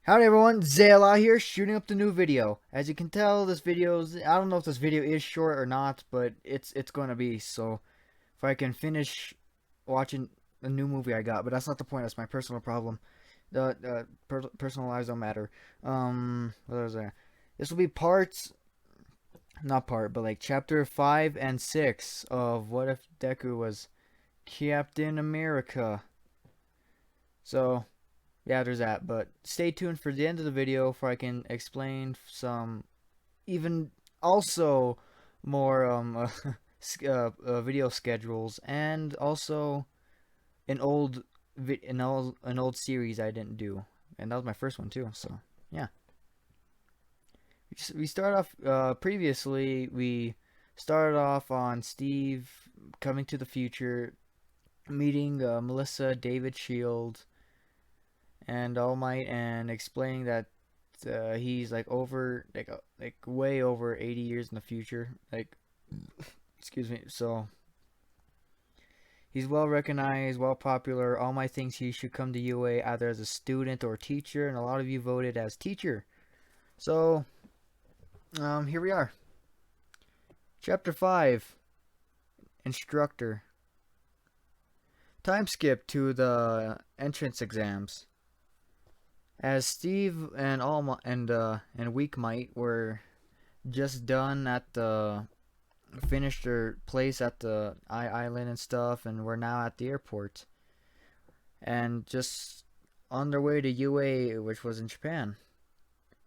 Howdy everyone, Zayla here, shooting up the new video. As you can tell, I don't know if this video is short or not, but it's going to be, so if I can finish watching the new movie I got, but that's not the point, that's my personal problem. Personal lives don't matter. What was that? This will be but like chapter 5 and 6 of What If Deku Was Captain America. So, yeah, there's that. But stay tuned for the end of the video for I can explain some even also more video schedules and also an old an old series I didn't do, and that was my first one too. So yeah, we start off previously. We started off on Steve coming to the future, meeting Melissa, David Shield, and All Might, and explaining that he's like way over 80 years in the future. Like, excuse me. So he's well recognized, well popular. All Might thinks he should come to UA either as a student or teacher, and a lot of you voted as teacher. So here we are. Chapter 5, Instructor. Time skip to the entrance exams. As Steve and Weak Might were just done at the finished their place at the island and stuff, and we're now at the airport and just on their way to UA, which was in Japan.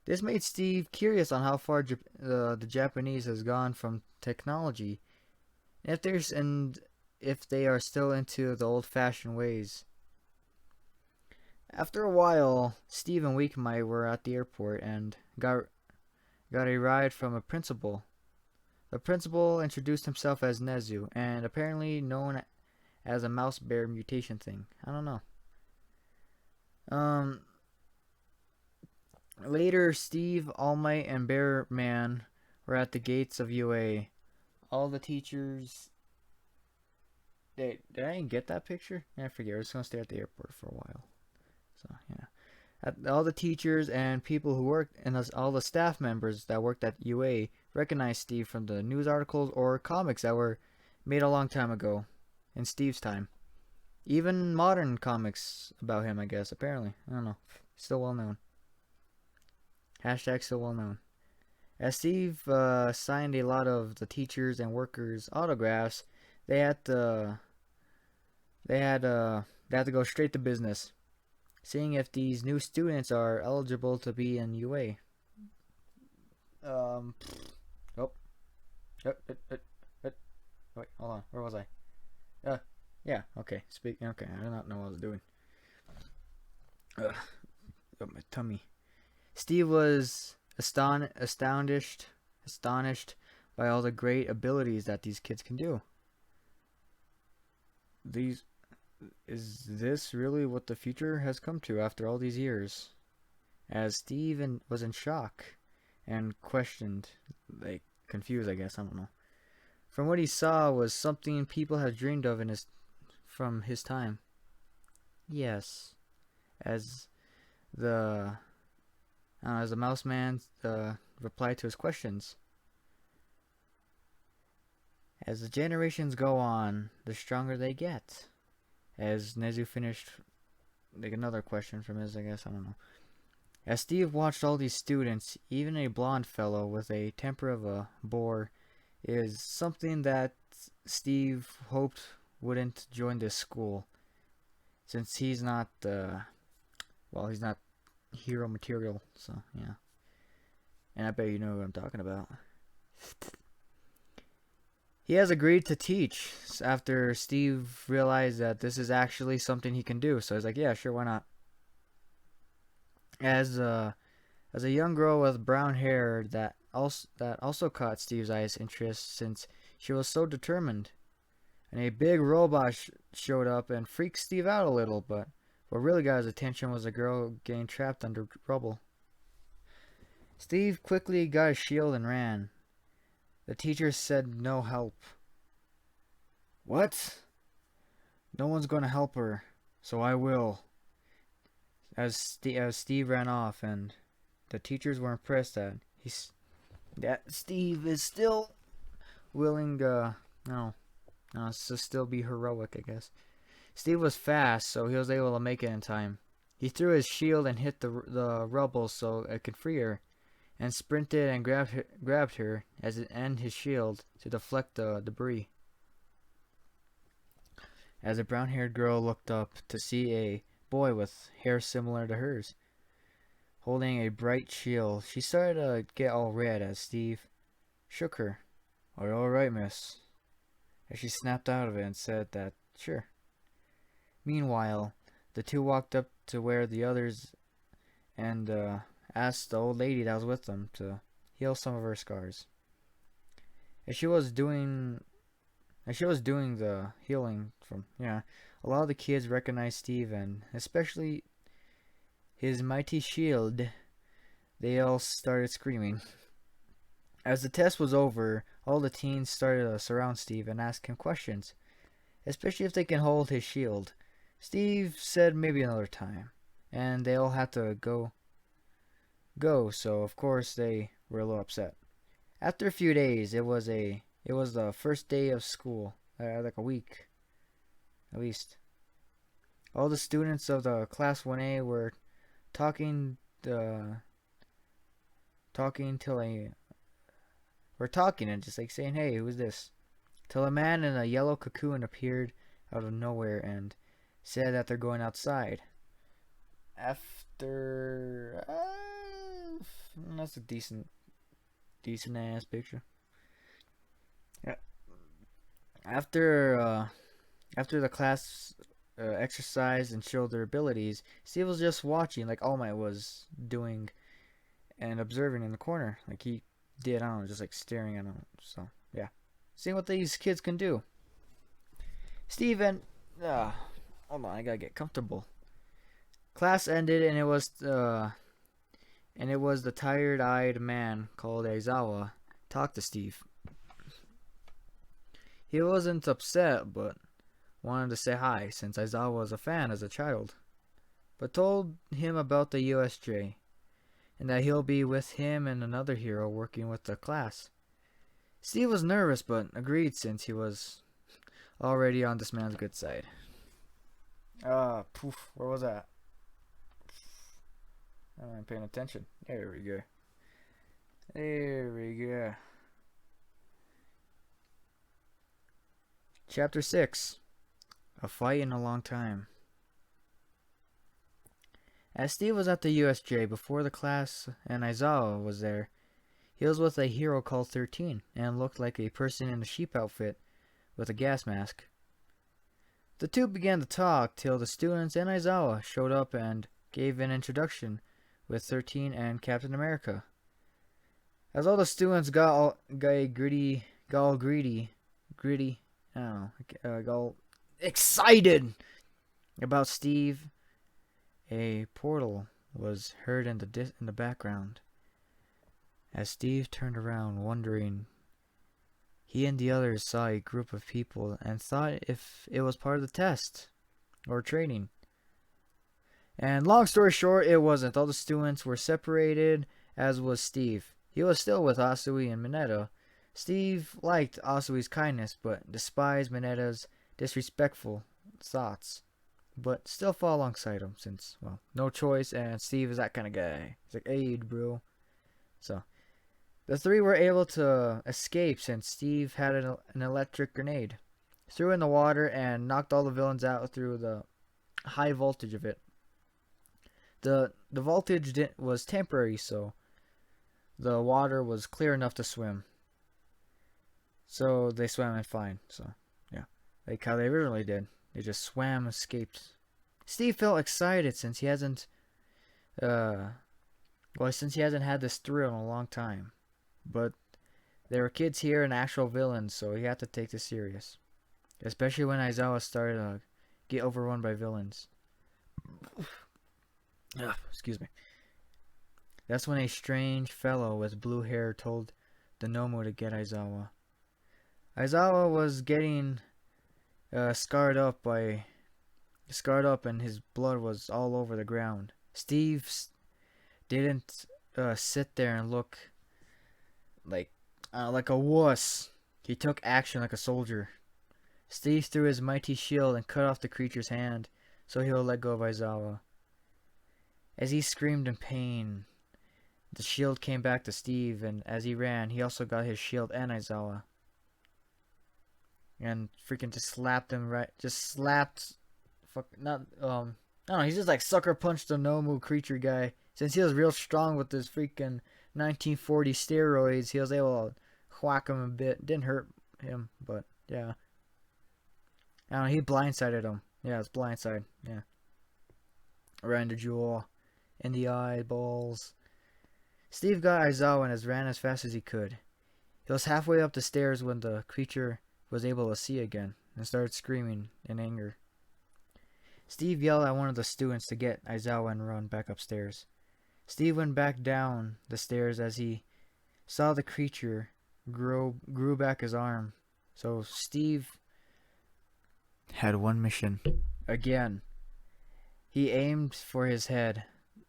This made Steve curious on how far the Japanese has gone from technology, and if they are still into the old-fashioned ways. After a while, Steve and Weak Might were at the airport and got a ride from a principal. The principal introduced himself as Nezu, and apparently known as a mouse bear mutation thing. I don't know. Later, Steve, All Might, and Bear Man were at the gates of UA. All the teachers. Did I even get that picture? I forget. We're just gonna stay at the airport for a while. So yeah. All the teachers and people who worked, and all the staff members that worked at UA recognized Steve from the news articles or comics that were made a long time ago, in Steve's time. Even modern comics about him, I guess, apparently. I don't know. Still well known. Hashtag still well known. As Steve signed a lot of the teachers and workers' autographs, they had to go straight to business, seeing if these new students are eligible to be in UA. Oh. Wait, hold on. Where was I? Yeah, okay. Okay, I do not know what I was doing. Got my tummy. Steve was astonished by all the great abilities that these kids can do. Is this really what the future has come to after all these years? As Steve was in shock and questioned, like confused, I guess, I don't know. From what he saw was something people had dreamed of from his time. Yes, as the mouse man replied to his questions. As the generations go on, the stronger they get. As Nezu finished, like another question from his, I guess, I don't know. As Steve watched all these students, even a blonde fellow with a temper of a boar is something that Steve hoped wouldn't join this school, since he's not, he's not hero material, so yeah. And I bet you know what I'm talking about. He has agreed to teach after Steve realized that this is actually something he can do, so he's like, yeah, sure, why not? As a young girl with brown hair that also caught Steve's eyes interest, since she was so determined. And a big robot showed up and freaked Steve out a little, but what really got his attention was a girl getting trapped under rubble. Steve quickly got a shield and ran. The teacher said no help. What? No one's going to help her, so I will. as Steve ran off, and the teachers were impressed that Steve is still willing no to still be heroic, I guess. Steve was fast, so he was able to make it in time. He threw his shield and hit the rubble so it could free her, and sprinted and grabbed her and his shield to deflect the debris. As the brown-haired girl looked up to see a boy with hair similar to hers, holding a bright shield, she started to get all red as Steve shook her. "Are you all right, miss?" As she snapped out of it and said that, sure. Meanwhile, the two walked up to where the others and asked the old lady that was with them to heal some of her scars. As she was doing the healing a lot of the kids recognized Steve, and especially his mighty shield. They all started screaming. As the test was over, all the teens started to surround Steve and ask him questions, especially if they can hold his shield. Steve said maybe another time, and they all had to go, so of course they were a little upset. After a few days, it was the first day of school, like a week, at least. All the students of the class 1A were talking and just like saying, "Hey, who's this?" Till a man in a yellow cocoon appeared out of nowhere and said that they're going outside. After that's a decent ass picture. Yeah. After the class exercised and showed their abilities, Steve was just watching like All Might was doing and observing in the corner. Like he did, I don't know, just like staring at them. So, yeah. Seeing what these kids can do. Steve and... hold on, I gotta get comfortable. Class ended, and it was the tired-eyed man called Aizawa talked to Steve. He wasn't upset, but wanted to say hi, since Aizawa was a fan as a child, but told him about the USJ, and that he'll be with him and another hero working with the class. Steve was nervous, but agreed since he was already on this man's good side. Where was that? I'm paying attention. There we go. Chapter 6. A fight in a long time. As Steve was at the USJ before the class and Aizawa was there, he was with a hero called 13 and looked like a person in a sheep outfit with a gas mask. The two began to talk till the students and Aizawa showed up and gave an introduction with 13 and Captain America. As all the students got excited about Steve, a portal was heard in the background. As Steve turned around, wondering, he and the others saw a group of people and thought if it was part of the test or training. And long story short, it wasn't. All the students were separated, as was Steve. He was still with Asui and Mineta. Steve liked Asui's kindness, but despised Mineta's disrespectful thoughts. But still fought alongside him, since, well, no choice, and Steve is that kind of guy. He's like, "Hey, bro." So, the three were able to escape since Steve had an electric grenade. Threw in the water and knocked all the villains out through the high voltage of it. The voltage was temporary, so the water was clear enough to swim. So they swam in fine. So, yeah. Like how they originally did. They just swam and escaped. Steve felt excited since he hasn't had this thrill in a long time. But there were kids here and actual villains, so he had to take this serious. Especially when Aizawa started to get overrun by villains. Excuse me. That's when a strange fellow with blue hair told the Nomu to get Aizawa. Aizawa was getting scarred up and his blood was all over the ground. Steve didn't sit there and look like like a wuss. He took action like a soldier. Steve threw his mighty shield and cut off the creature's hand, so he would let go of Aizawa. As he screamed in pain, the shield came back to Steve, and as he ran, he also got his shield and Aizawa. And freaking just slapped him right, just slapped, not, I don't know, he just like sucker punched the Nomu creature guy. Since he was real strong with his freaking 1940 steroids, he was able to whack him a bit. Didn't hurt him, but yeah. I don't know, he blindsided him. Yeah, it's blindside, yeah. Right in the jewel, in the eyeballs. Steve got Aizawa and ran as fast as he could. He was halfway up the stairs when the creature was able to see again and started screaming in anger. Steve yelled at one of the students to get Aizawa and run back upstairs. Steve went back down the stairs as he saw the creature grew back his arm. So Steve had one mission. Again, he aimed for his head,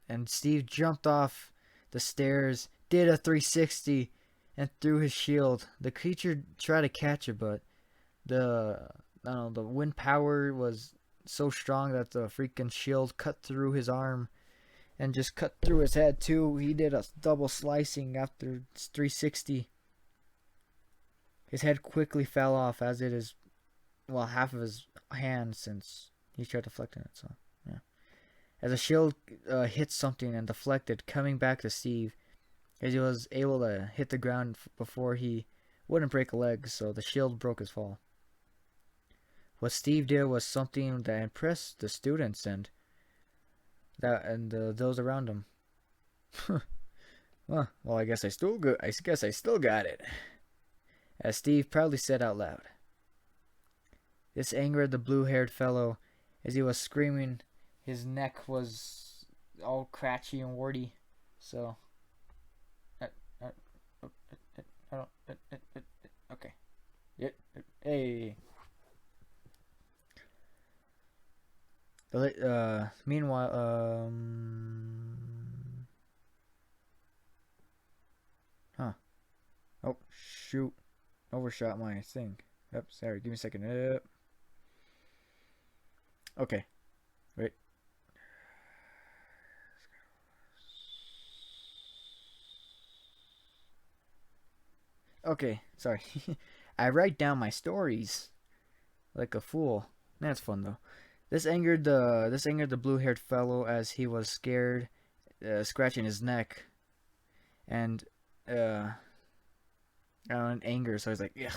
and Steve jumped off the stairs, did a 360, and threw his shield. The creature tried to catch it, but the wind power was so strong that the freaking shield cut through his arm and just cut through his head too. He did a double slicing after 360. His head quickly fell off, as it is, well, half of his hand, since he tried deflecting it. So yeah, as the shield hit something and deflected, coming back to Steve, as he was able to hit the ground before he wouldn't break a leg, so the shield broke his fall. What Steve did was something that impressed the students and those around him. well, I guess I still got it. As Steve proudly said out loud. This angered the blue-haired fellow, as he was screaming. His neck was all cratchy and warty, so. Okay. Hey. Meanwhile, oh, shoot. Overshot my thing. Yep, sorry. Give me a second. Yep. Okay. Wait. Okay, sorry. I write down my stories like a fool. That's fun though. This angered the blue-haired fellow, as he was scared, scratching his neck, and in anger. So he's like, "Yeah,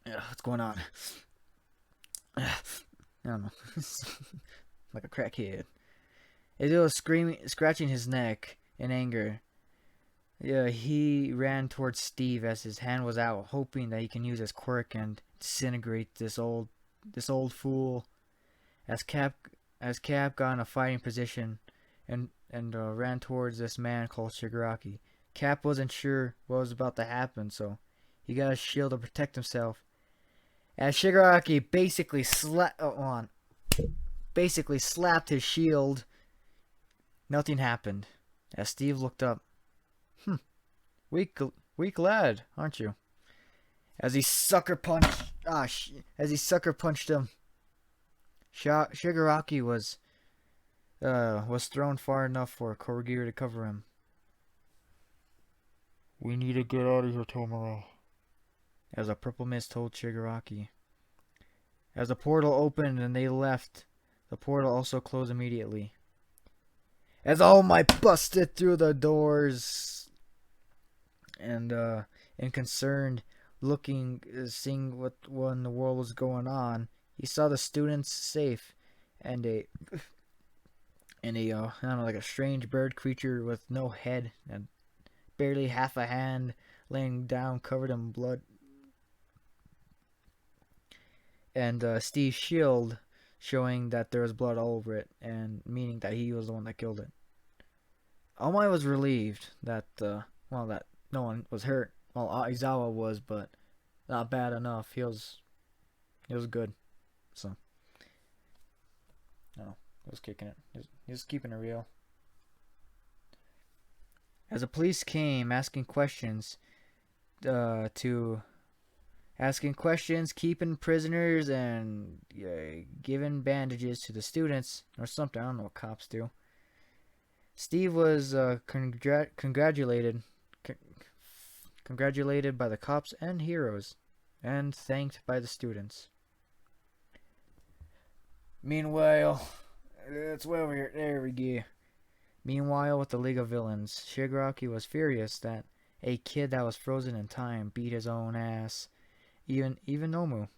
what's going on?" I don't know, like a crackhead. As he was scratching his neck in anger, he ran towards Steve as his hand was out, hoping that he can use his quirk and disintegrate this old fool. As Cap got in a fighting position and ran towards this man called Shigaraki. Cap wasn't sure what was about to happen, so he got a shield to protect himself. As Shigaraki basically slapped his shield, nothing happened. As Steve looked up, weak lad, aren't you? As he sucker punched him. Shigaraki was thrown far enough for Korogiri to cover him. "We need to get out of here, Tomura," as a purple mist told Shigaraki. As the portal opened and they left, the portal also closed immediately. As All Might busted through the doors and concerned, seeing what in the world was going on, he saw the students safe, and I don't know, like a strange bird creature with no head and barely half a hand laying down covered in blood. And Steve's shield showing that there was blood all over it, and meaning that he was the one that killed it. All Might was relieved that that no one was hurt. Well, Aizawa was, but not bad enough. He was good. So, no, he was kicking it. He's keeping it real. As the police came asking questions, keeping prisoners, and giving bandages to the students or something. I don't know what cops do. Steve was congratulated by the cops and heroes, and thanked by the students. Meanwhile, it's way over here. There we go. Meanwhile, with the League of Villains, Shigaraki was furious that a kid that was frozen in time beat his own ass, even Nomu,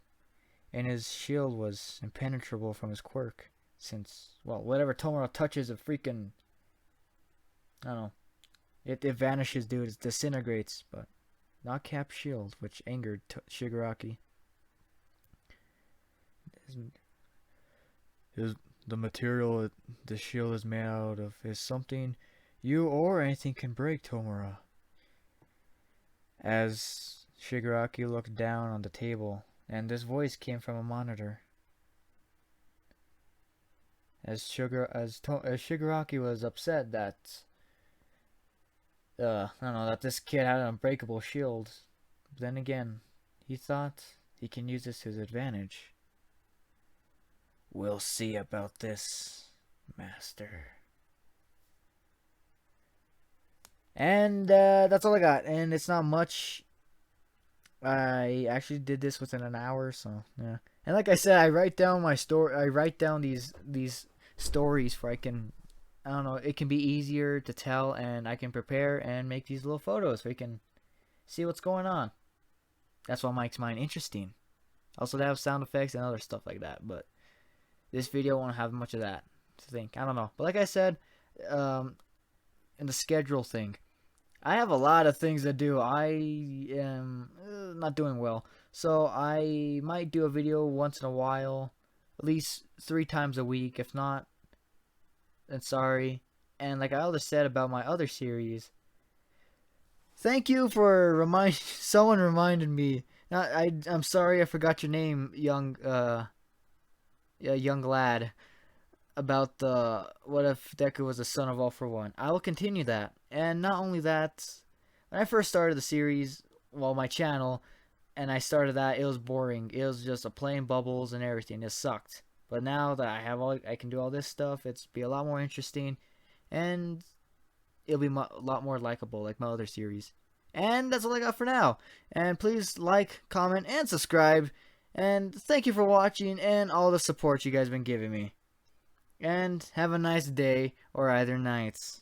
and his shield was impenetrable from his quirk, since, well, whatever Tomura touches it freaking, I don't know, it vanishes, dude, it disintegrates, but not Cap's shield, which angered Shigaraki. The material the shield is made out of is something you or anything can break, Tomura. As Shigaraki looked down on the table, and this voice came from a monitor. As Shigaraki was upset that I don't know, that this kid had an unbreakable shield. But then again, he thought he can use this to his advantage. We'll see about this, Master. And that's all I got. And it's not much. I actually did this within an hour, so yeah. And like I said, I write down my story. I write down these stories for I don't know. It can be easier to tell, and I can prepare and make these little photos so you can see what's going on. That's what makes mine interesting. Also, they have sound effects and other stuff like that, but this video won't have much of that to think. I don't know. But like I said, in the schedule thing, I have a lot of things to do. I am not doing well. So I might do a video once in a while. At least 3 times a week. If not, then sorry. And like I already said about my other series, thank you for someone reminded me. I'm sorry I forgot your name, young lad, about the what if Deku was the son of All for One. I will continue that. And not only that, when I first started the series, well, my channel, and I started that, it was boring. It was just a plain bubbles and everything. It sucked. But now that I can do all this stuff, it's be a lot more interesting, and it'll be a lot more likable, like my other series. And that's all I got for now. And please like, comment, and subscribe. And thank you for watching and all the support you guys been giving me. And have a nice day, or either nights.